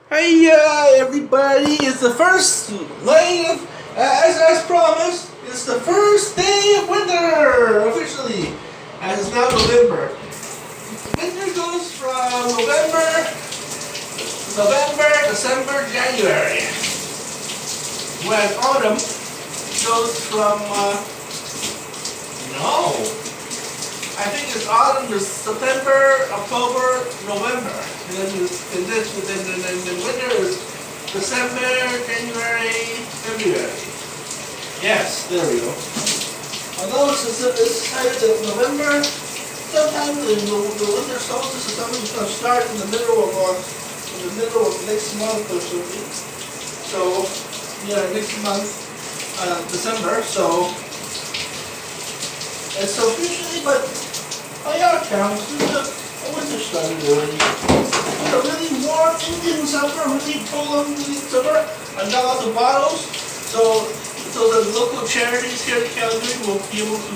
Hey everybody, it's the first night of, as promised, it's the first day of winter, officially, and it's now November. Winter goes from November, December, January, whereas autumn goes from, no, I think it's autumn to September, October, November. And then winter is December, January, February. Yes, there we go. Although it's decided that November, sometimes the winter solstice is something going to start in the middle of next month or something. So, yeah, next month, December. So, and so usually, but by our counts, the winter started already. It's a really warm Indian summer, really prolonged Indian summer, and got lots of bottles. So the local charities here in Calgary will be able to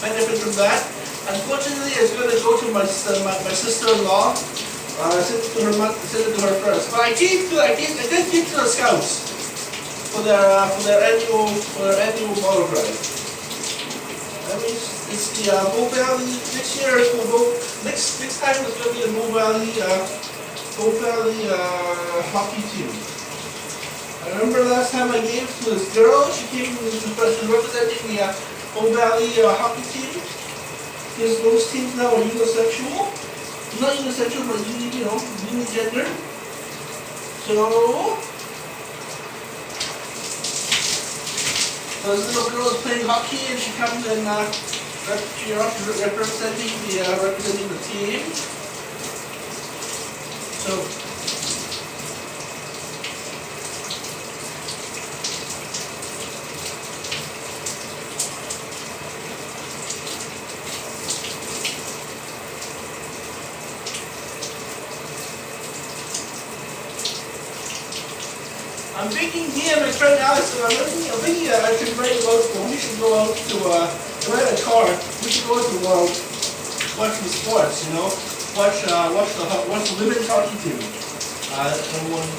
benefit from that. Unfortunately, it's going to go to my sister-in-law. Send it to her first. But I did give to the Scouts for their annual bottle drive. I mean, it's the Bow Valley. Next year, next time it's going to be the Bow Valley hockey team. I remember last time I gave to this girl. She came. She was representing the Bow Valley hockey team. Because those teams now are unisexual. Not unisexual, but unigender. So. This little girl is playing hockey, and she comes and representing the team. So I'm thinking me and my friend Alex, I'm thinking I should write about, we should go out to, rent a car, we should go out to, watch the sports, watch the women's hockey team. And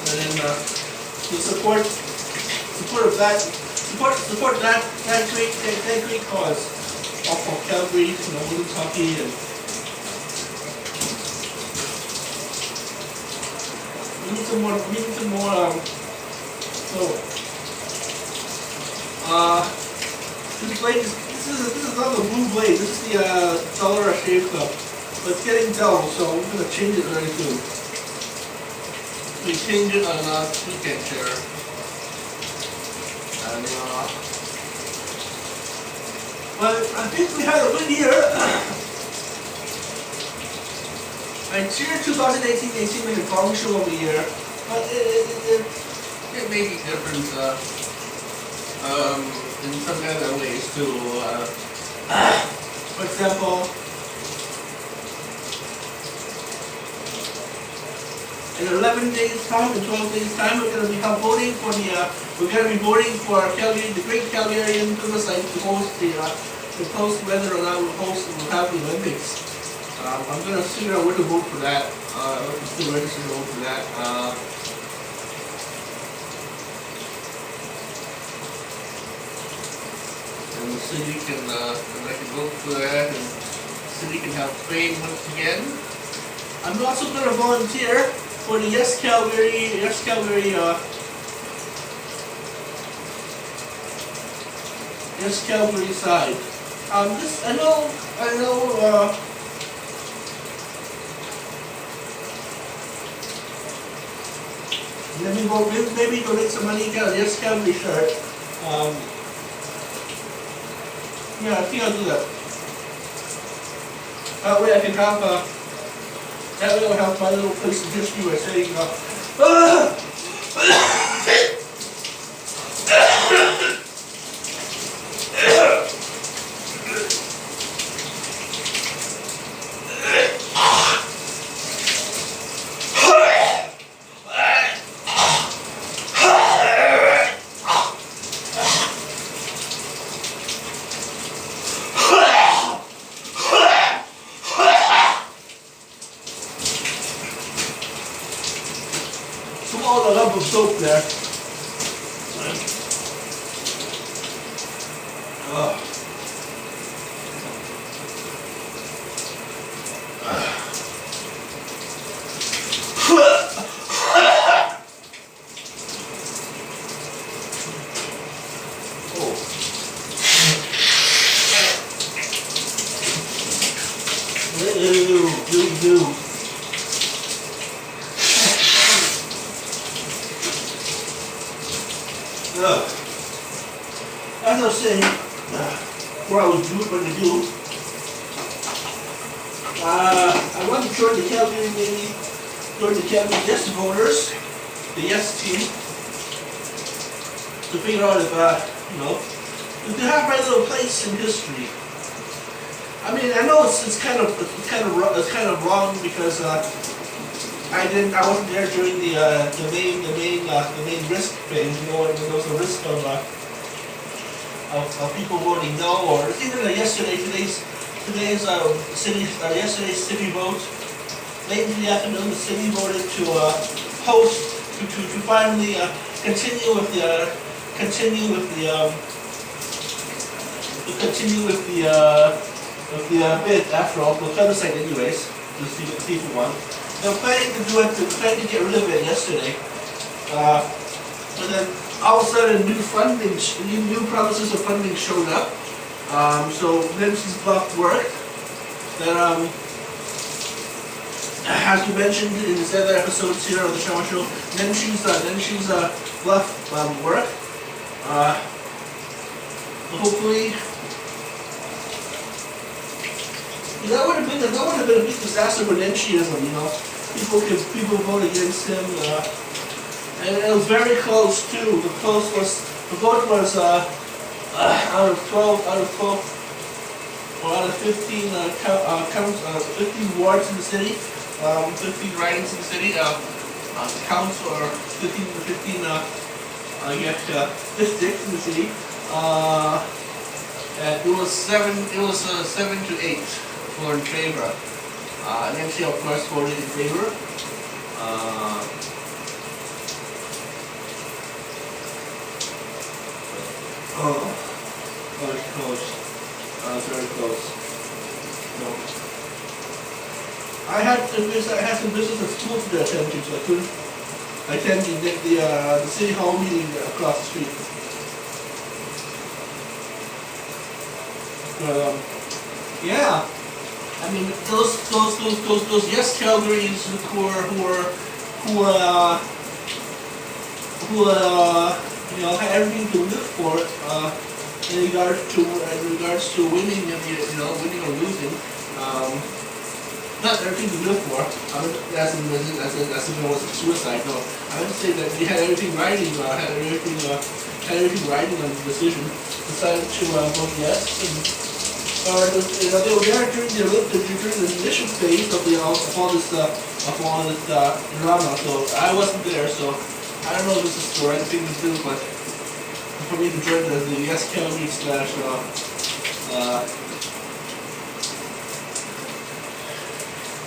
then, to support that great cause of Calgary, women's hockey and we need some more, this blade this is not the blue blade, this is the Dollar Shave Club. But it's getting dull, so I'm gonna change it very soon. We change it on last weekend here. And but I think we had a win here. And year 2018 they seem like a gong show of the year. But it may be different in some other ways too. For example, in 11 days time, in 12 days time, we're going to be voting for Calgary, the Great Calgarian Riverside to host whether or not we'll have the Olympics. I'm going to figure out where to vote for that. Still register to vote for that. And the city can, I can vote for that, and the city can have fame once again. I'm also going to volunteer for the Yes Calgary side. I know, maybe donate some money, get a Yes Calgary shirt. Yeah, I think I'll do that. That way I can have, that way I'll have my little place of history by saying, all the lump of soap there. Oh. As I was saying, where I was going to do, I want to join the Calgary Navy, join the Calgary Yes voters, the Yes team, to figure out if, if they have my little place in history. I mean, I know it's kind of wrong because I wasn't there during the main risk phase. You know, when there was a risk of people voting no, or even yesterday's city vote. Late in the afternoon, the city voted to finally continue with the bid after all, the plebiscite anyways, to see who won. They were planning to do it, they were planning to get rid of it yesterday. But then all of a sudden new promises of funding showed up. So Nenshi's bluff worked. Then as we mentioned in the other episodes here of the Shaman Show, Nenshi's bluff worked. Hopefully that would have been a big disaster for Nenshiism, you know. People vote against him, and it was very close too. The vote was out of 15 15 wards in the city, 15 ridings in the city, council or 15 districts in the city. And it was 7 to 8 for in favor. Nancy, of course, voted in favor. Very close. Very close. No. I had some business at school to attend to, so I couldn't attend the city hall meeting across the street. Yeah. I mean, those yes Calgary's who had everything to live for in regards to winning or losing. Not everything to live for. I mean, that's if it was a suicide. No, I would say that we had everything riding. Had everything riding on the decision. Decided to vote yes. They were there during the initial phase of all this drama. So I wasn't there, so I don't know if this is the right thing to do, but for me to join the Yes Calgary slash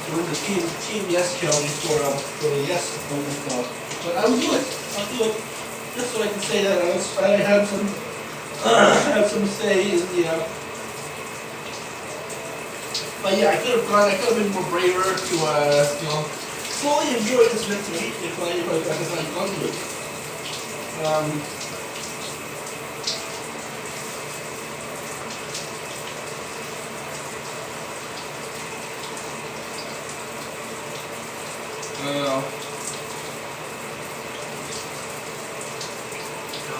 join the team Yes Calgary for the Yes vote. But I'll do it just so I can say that I have some say in the. But yeah, I could have been more braver to, fully enjoy this victory if I had gone to it. So,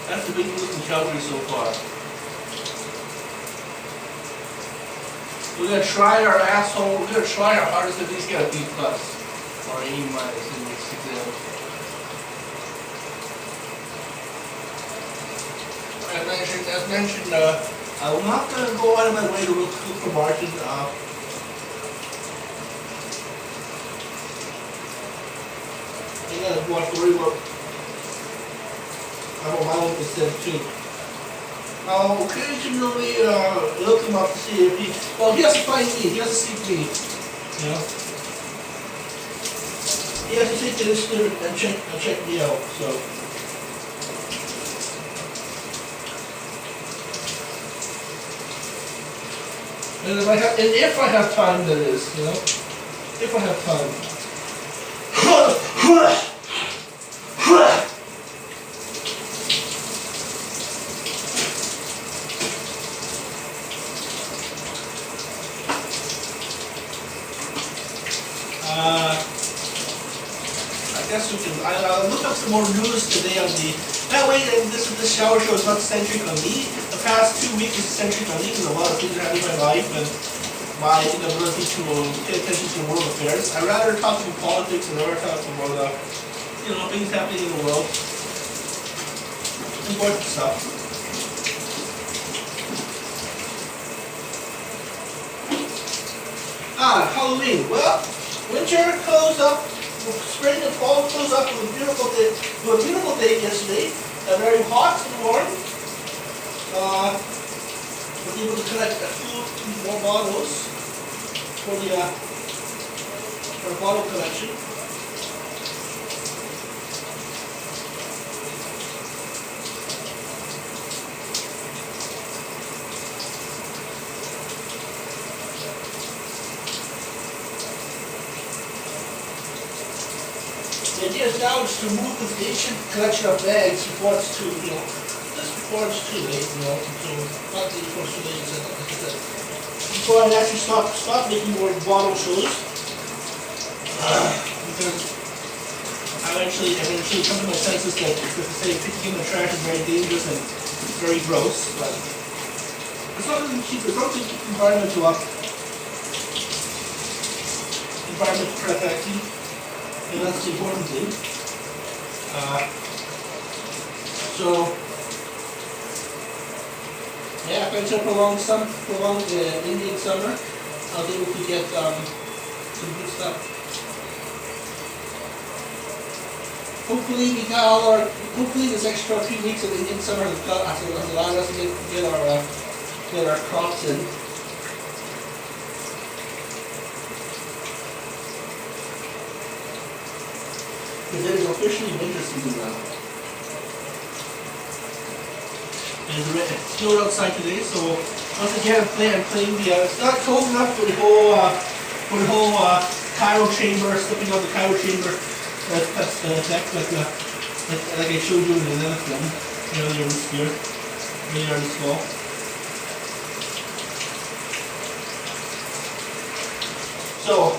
that's the big news in Calgary so far. We're gonna try our hardest to at least get a B plus or A minus in this exam. As mentioned, I'm not gonna go out of my way to look for margin. I gotta have to worry about my own percent too. I'll occasionally look him up to see if he has to find me, he has to seek me, you know. he has to take the initiative and check me out. So. And if I have time, that is, you know, if I have time. I guess we can. I'll look up some more news today on the. That way, and this shower show is not centric on me. The past 2 weeks is centric on me because a lot of things are happening in my life and my inability to pay attention to world affairs. I'd rather talk about politics and rather talk about things happening in the world. Important stuff. Halloween. Well, winter closed up, spring and fall closed up with a beautiful day yesterday. Very hot and warm. Was able to collect a few more bottles for the bottle collection. The idea is now is to move this ancient collection of bags before it's too, before it's too late, not before it's too late, before I actually stop making more bottle shows, because I eventually come to my senses that picking in the trash is very dangerous and very gross, but it's not going to keep the environment protecting. And that's the important thing. After a prolonged Indian summer, I was able to get some good stuff. Hopefully this extra 3 weeks of Indian summer has allowed us to get our crops in. Because it is officially winter season now. And it's snowed outside today, so once again I'm playing the. It's not cold enough for the whole Cairo chamber, slipping out the Cairo chamber effect, like I showed you in the other film earlier this year, earlier this fall. So.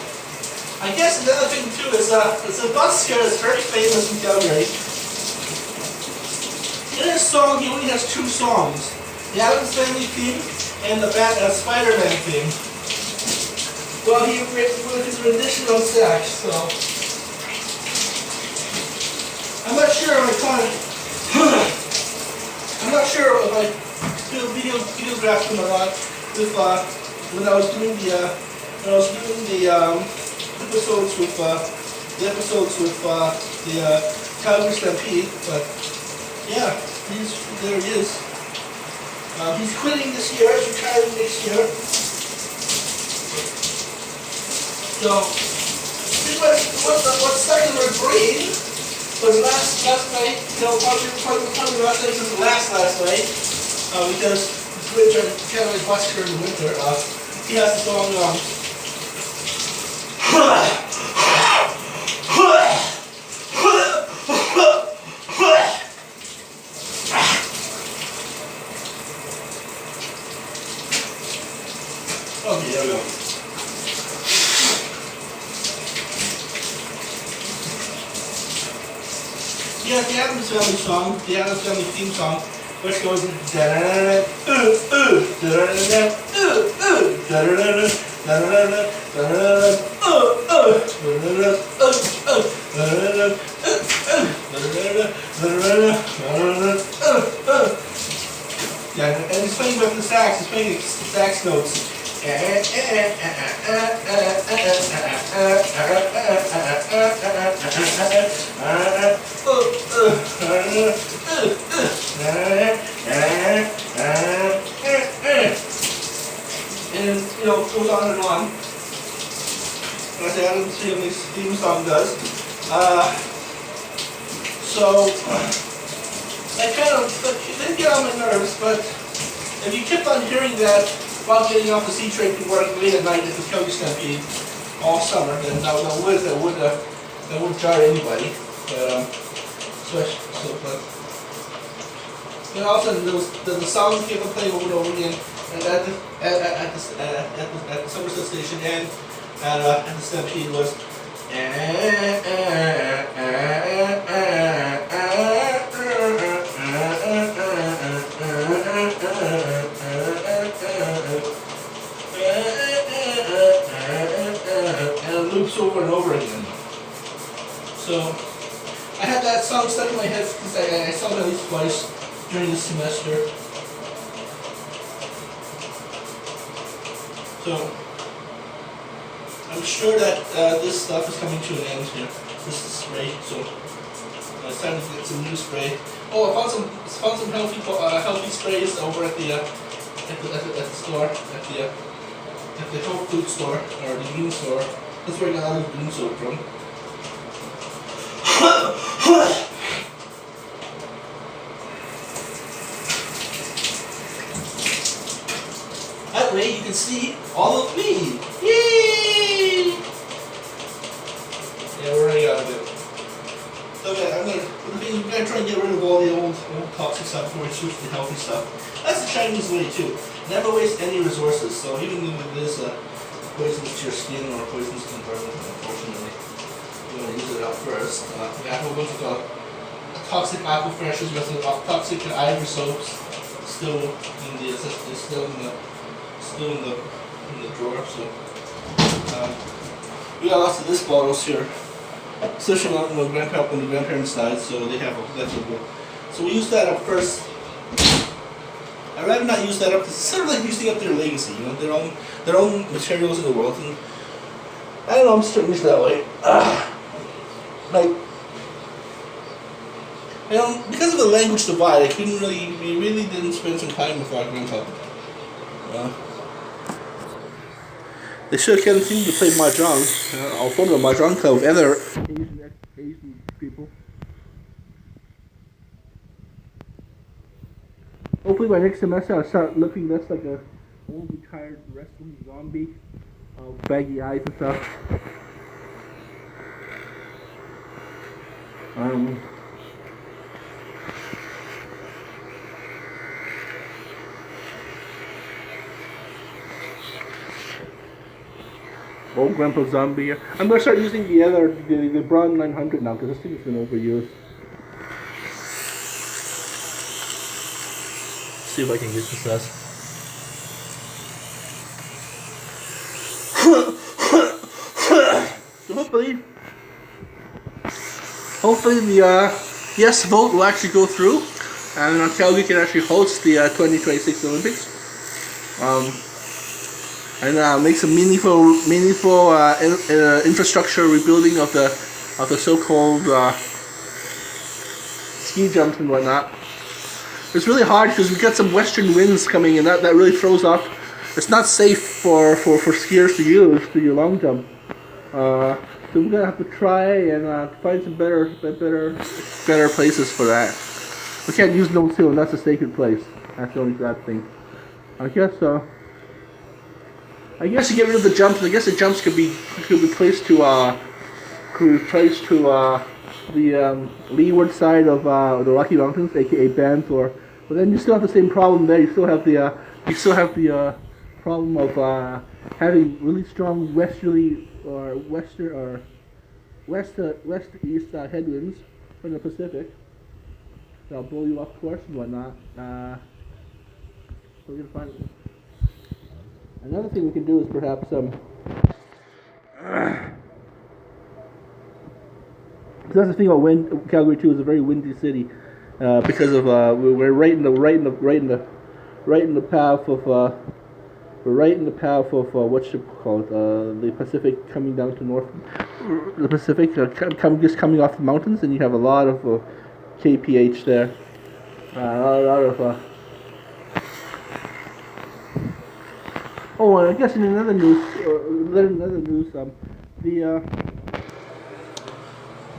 I guess another thing too is the bus here is very famous in Calgary. In his song, he only has 2 songs: the Addams Family theme and the Spider-Man theme. Well, he with his rendition on sax, so I'm not sure if I videographed him or not. When I was doing the episodes with the Calgary Stampede, but yeah, there he is. He's quitting this year, he's retiring next year. So, pretty much what's stuck in my brain was last night, probably last night since the last night, because it's winter, Canada's busker in the winter. He has the song, okay, there we go. Yeah, the Addams Family song, the Addams Family theme song, which goes yeah, and he's playing with the sax, he's playing the sax notes. And it goes on and on. As the Addams Family's theme song does. Uh, so I kind of it didn't get on my nerves, but if you kept on hearing that while getting off the C train to work late at night at the Kelly Stampede all summer, then that would jar anybody. But but then all of a sudden the song kept on playing over and over again, and at the Somerset station and at the Stampede was. And it loops over and over again. So I had that song stuck in my head because I saw it at least twice during the semester. So I'm sure that this stuff is coming to an end here. This is spray, so it's time to get some new spray. Oh, I found some healthy sprays over at the store at the health food store or the green store. That's where I got all this green soap from. That way you can see all of me. Yay! Yeah, we're running out of it. So yeah, we're gonna try and get rid of all the old toxic stuff before we switch to healthy stuff. That's the Chinese way too. Never waste any resources. So even if it is poisonous to your skin or poisonous to the environment, unfortunately, you want to use it out first. We have a whole bunch of toxic aqua freshes, we have toxic ivory soaps still in the drawer. So we got lots of this bottles here, especially on the grandparents' side. So they have that's a good. So we use that up first. I'd rather not use that up. It's sort of like using up their legacy, you know, their own materials in the world. And I don't know, I'm strange that way. Like, you know, because of the language divide, we really didn't spend some time with our grandpa. They should have continued to play Mahjong. I'll form a Mahjong club with other Asian people. Hopefully by next semester I'll start looking less like a old retired wrestling zombie, baggy eyes and stuff. Old Grandpa Zombie. I'm gonna start using the Braun 900 now because this thing has been overused. See if I can get this us. So hopefully the yes vote will actually go through, and Calgary can actually host the 2026 Olympics. And make some meaningful infrastructure rebuilding of the so-called ski jumps and whatnot. It's really hard because we got some western winds coming, and that really throws off. It's not safe for skiers to use to do long jump. So we're gonna have to try and find some better places for that. We can't use Nose Hill, and that's a sacred place. That's the only bad thing. I guess to get rid of the jumps, I guess the jumps could be placed to the leeward side of the Rocky Mountains, aka Banff, but then you still have the same problem there. You still have the problem of having really strong westerly or west to east headwinds from the Pacific. That'll blow you off course and whatnot. We're gonna find. Another thing we can do is perhaps that's the thing about Calgary too is a very windy city, because of we're right in the path of what you call it, the Pacific coming down to north, the Pacific just coming off the mountains, and you have a lot of KPH there, a lot of. Oh, I guess in another news,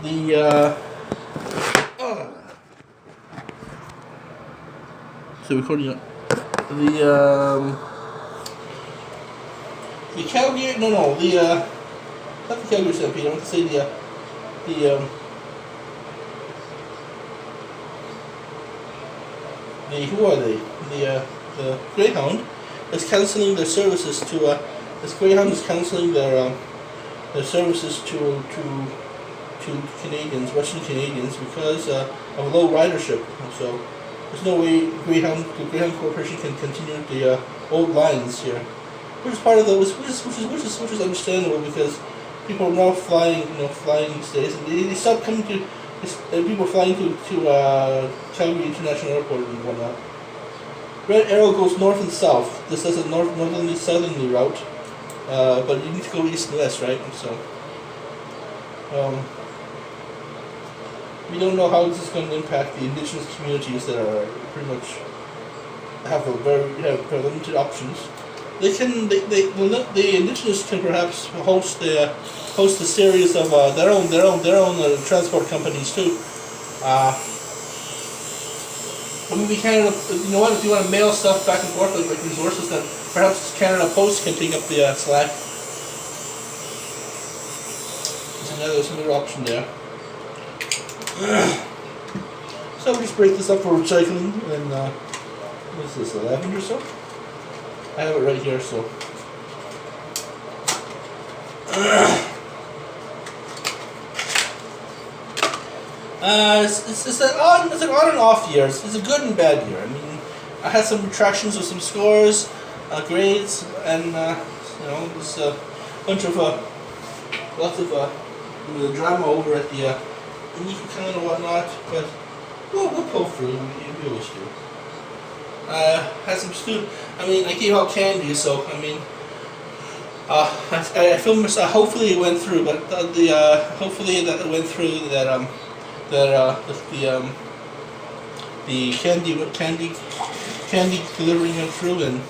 The so recording it. The Calgary, no, not the Calgary Stampede. I want to say who are they? The Greyhound is cancelling their services to. This Greyhound is cancelling their services to Canadians, Western Canadians, because of low ridership. So there's no way the Greyhound Corporation can continue the old lines here, which is part of the which is understandable, because people are now flying these days, and they stopped coming to. People are flying to Calgary International Airport and whatnot. Red Arrow goes north and south. This is a northerly southerly route, but you need to go east and west, right? So we don't know how this is going to impact the indigenous communities that are pretty much have limited options. The indigenous can perhaps host a series of their own transport companies too. Maybe Canada, you know what? If you want to mail stuff back and forth like resources, then perhaps Canada Post can take up the slack. There's another option there. So we just break this up for recycling, and what is this, 11 or so? I have it right here, so. It's an on and off year. It's a good and bad year. I mean, I had some retractions with some scores, grades, and there's a bunch of lots of drama over at the Econ and whatnot. But we'll pull through. We always do. Had some student. I mean, I gave out candy, so I mean, I filmed this. Hopefully it went through, but hopefully that it went through the candy delivering went through, and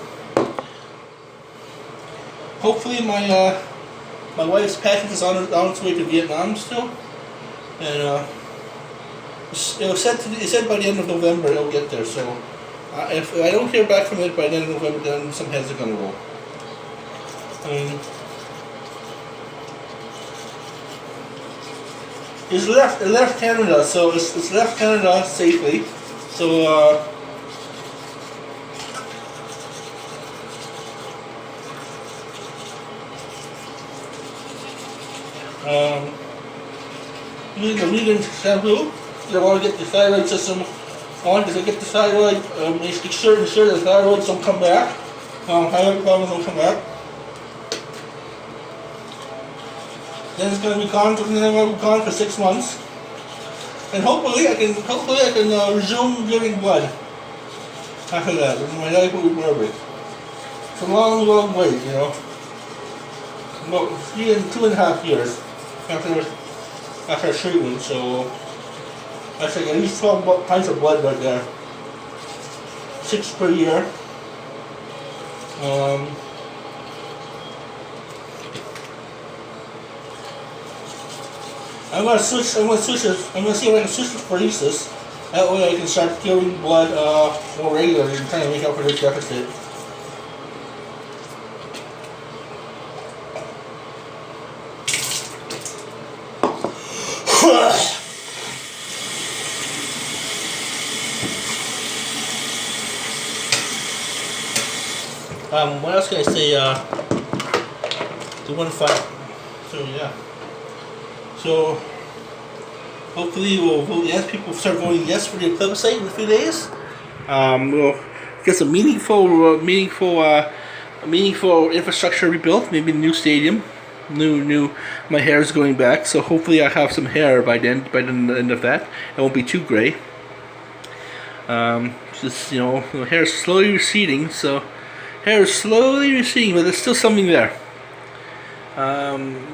hopefully my wife's package is on its way to Vietnam still, and it said by the end of November it'll get there. So if I don't hear back from it by the end of November, then some heads are gonna roll. I mean, it left Canada, so it's left Canada safely. So using the vegan shampoo, they want to get the thyroid system on, because they get the thyroid, make sure the thyroids don't come back, thyroid problems don't come back. Then it's going to be gone for 6 months, and hopefully I can resume giving blood after that. And my life will be perfect. It's a long wait, you know. About 2.5 years after treatment, so I should get at least 12 pints of blood right there. 6 per year. I'm gonna see if I can switch to phoresis. That way I can start giving blood more regularly and trying to make up for this deficit. What else can I say? The 1.5. So yeah. So hopefully we'll vote yes. People start voting yes for the plebiscite in a few days. We'll get some meaningful infrastructure rebuilt. Maybe a new stadium, new. My hair is going back, so hopefully I have some hair by the end of that. It won't be too gray. Just my hair is slowly receding. So hair is slowly receding, but there's still something there.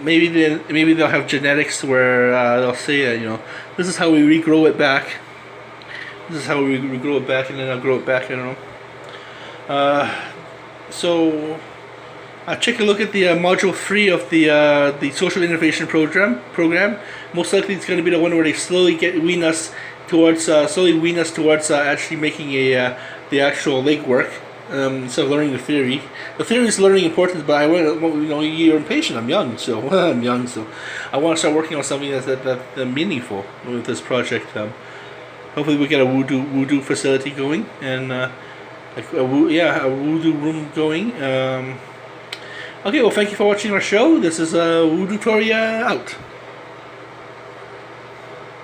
Maybe they'll have genetics where they'll say this is how we regrow it back. This is how we regrow it back, and then I'll grow it back. I don't know. So Take a look at the module 3 of the social innovation program. Most likely, it's going to be the one where they slowly wean us towards actually making the actual legwork instead of learning the theory. The theory is learning important, but you're impatient. I'm young, so I want to start working on something that's meaningful with this project. Hopefully, we get a voodoo facility going and a voodoo room going. Okay, well, thank you for watching our show. This is Voodoo Toria out.